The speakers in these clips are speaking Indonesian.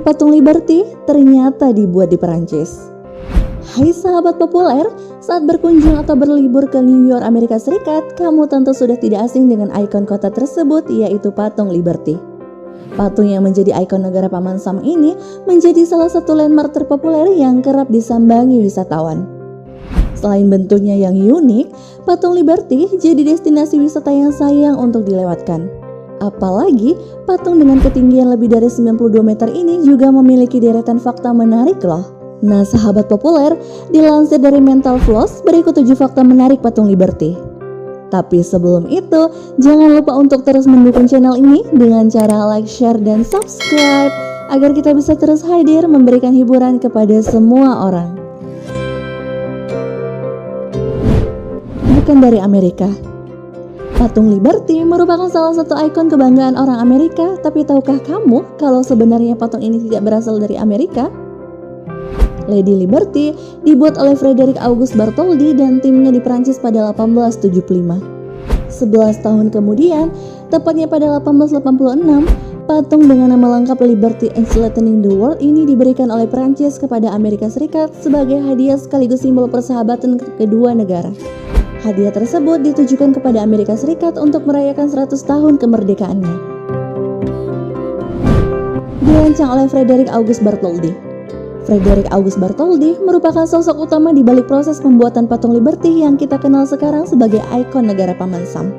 patung Liberty ternyata dibuat di Perancis. Hai sahabat populer, saat berkunjung atau berlibur ke New York, Amerika Serikat, kamu tentu sudah tidak asing dengan ikon kota tersebut, yaitu patung Liberty. Patung yang menjadi ikon negara Paman Sam ini menjadi salah satu landmark terpopuler yang kerap disambangi wisatawan. Selain bentuknya yang unik, patung Liberty jadi destinasi wisata yang sayang untuk dilewatkan. Apalagi patung dengan ketinggian lebih dari 92 meter ini juga memiliki deretan fakta menarik loh. Nah sahabat populer, dilansir dari Mental Floss, berikut 7 fakta menarik patung Liberty. Tapi sebelum itu, jangan lupa untuk terus mendukung channel ini dengan cara like, share, dan subscribe agar kita bisa terus hadir memberikan hiburan kepada semua orang. Bukan dari Amerika. Patung Liberty merupakan salah satu ikon kebanggaan orang Amerika, tapi tahukah kamu kalau sebenarnya patung ini tidak berasal dari Amerika? Lady Liberty dibuat oleh Frederick Auguste Bartholdi dan timnya di Prancis pada 1875. 11 tahun kemudian, tepatnya pada 1886, patung dengan nama lengkap Liberty Enlightening the World ini diberikan oleh Prancis kepada Amerika Serikat sebagai hadiah sekaligus simbol persahabatan kedua negara. Hadiah tersebut ditujukan kepada Amerika Serikat untuk merayakan 100 tahun kemerdekaannya. Dirancang oleh Frederick Auguste Bartholdi. Frederick Auguste Bartholdi merupakan sosok utama di balik proses pembuatan patung Liberty yang kita kenal sekarang sebagai ikon negara Paman Sam.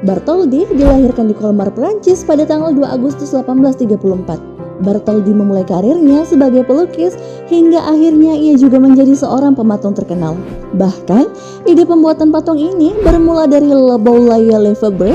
Bartholdi dilahirkan di Colmar, Prancis pada tanggal 2 Agustus 1834. Bartholdi memulai karirnya sebagai pelukis hingga akhirnya ia juga menjadi seorang pematung terkenal. Bahkan, ide pembuatan patung ini bermula dari Le Boulaye Lefebvre,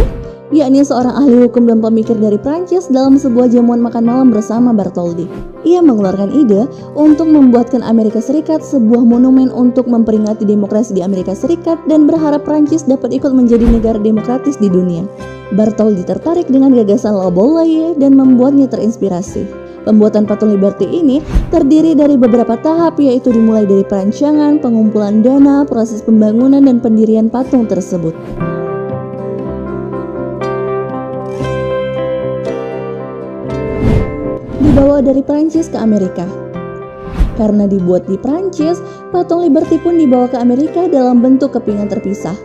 yakni seorang ahli hukum dan pemikir dari Prancis dalam sebuah jamuan makan malam bersama Bartholdi. Ia mengeluarkan ide untuk membuatkan Amerika Serikat sebuah monumen untuk memperingati demokrasi di Amerika Serikat dan berharap Prancis dapat ikut menjadi negara demokratis di dunia. Bartholdi tertarik dengan gagasan Le Boulaye dan membuatnya terinspirasi. Pembuatan patung Liberty ini terdiri dari beberapa tahap, yaitu dimulai dari perancangan, pengumpulan dana, proses pembangunan, dan pendirian patung tersebut. Dibawa dari Prancis ke Amerika. Karena dibuat di Prancis, patung Liberty pun dibawa ke Amerika dalam bentuk kepingan terpisah.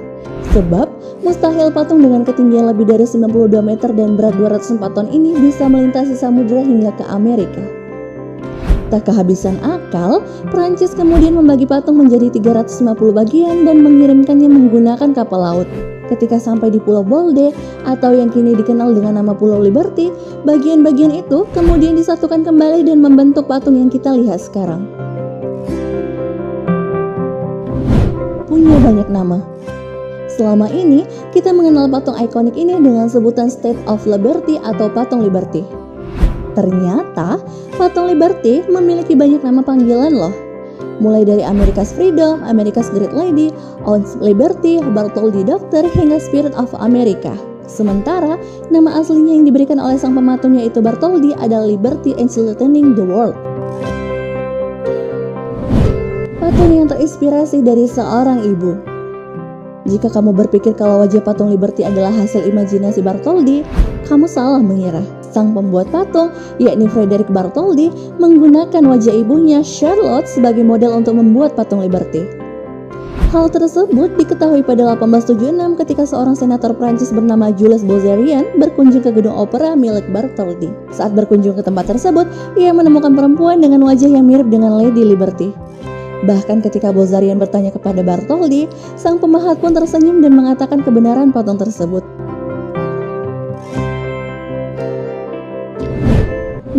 Sebab, mustahil patung dengan ketinggian lebih dari 92 meter dan berat 204 ton ini bisa melintasi samudera hingga ke Amerika. Tak kehabisan akal, Prancis kemudian membagi patung menjadi 350 bagian dan mengirimkannya menggunakan kapal laut. Ketika sampai di Pulau Bolde atau yang kini dikenal dengan nama Pulau Liberty, bagian-bagian itu kemudian disatukan kembali dan membentuk patung yang kita lihat sekarang. Punya banyak nama. Selama ini, kita mengenal patung ikonik ini dengan sebutan Statue of Liberty atau patung Liberty. Ternyata, patung Liberty memiliki banyak nama panggilan loh. Mulai dari America's Freedom, America's Great Lady, Ounce Liberty, Bartholdi Doctor, hingga Spirit of America. Sementara, nama aslinya yang diberikan oleh sang pematung yaitu Bartholdi adalah Liberty Enlightening the World. Patung yang terinspirasi dari seorang ibu. Jika kamu berpikir kalau wajah patung Liberty adalah hasil imajinasi Bartholdi, kamu salah mengira. Sang pembuat patung, yakni Frederick Bartholdi, menggunakan wajah ibunya Charlotte sebagai model untuk membuat patung Liberty. Hal tersebut diketahui pada 1876 ketika seorang senator Prancis bernama Jules Bozerian berkunjung ke gedung opera milik Bartholdi. Saat berkunjung ke tempat tersebut, ia menemukan perempuan dengan wajah yang mirip dengan Lady Liberty. Bahkan ketika Bozerian bertanya kepada Bartholdi, sang pemahat pun tersenyum dan mengatakan kebenaran patung tersebut.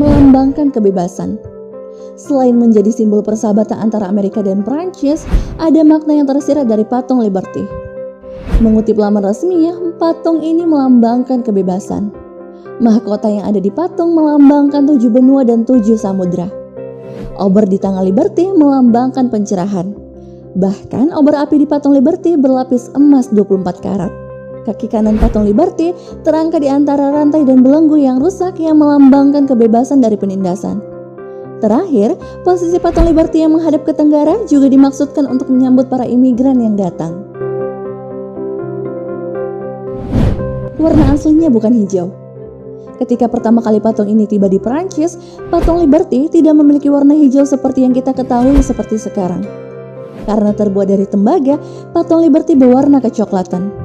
Melambangkan kebebasan. Selain menjadi simbol persahabatan antara Amerika dan Prancis, ada makna yang tersirat dari patung Liberty. Mengutip laman resminya, patung ini melambangkan kebebasan. Mahkota yang ada di patung melambangkan 7 benua dan 7 samudra. Obor di tangan Liberty melambangkan pencerahan. Bahkan obor api di patung Liberty berlapis emas 24 karat. Kaki kanan patung Liberty terangkat di antara rantai dan belenggu yang rusak yang melambangkan kebebasan dari penindasan. Terakhir, posisi patung Liberty yang menghadap ke tenggara juga dimaksudkan untuk menyambut para imigran yang datang. Warna aslinya bukan hijau. Ketika pertama kali patung ini tiba di Perancis, patung Liberty tidak memiliki warna hijau seperti yang kita ketahui seperti sekarang. Karena terbuat dari tembaga, patung Liberty berwarna kecoklatan.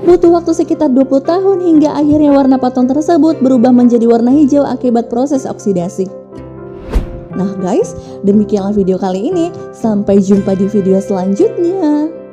Butuh waktu sekitar 20 tahun hingga akhirnya warna patung tersebut berubah menjadi warna hijau akibat proses oksidasi. Nah guys, demikianlah video kali ini. Sampai jumpa di video selanjutnya.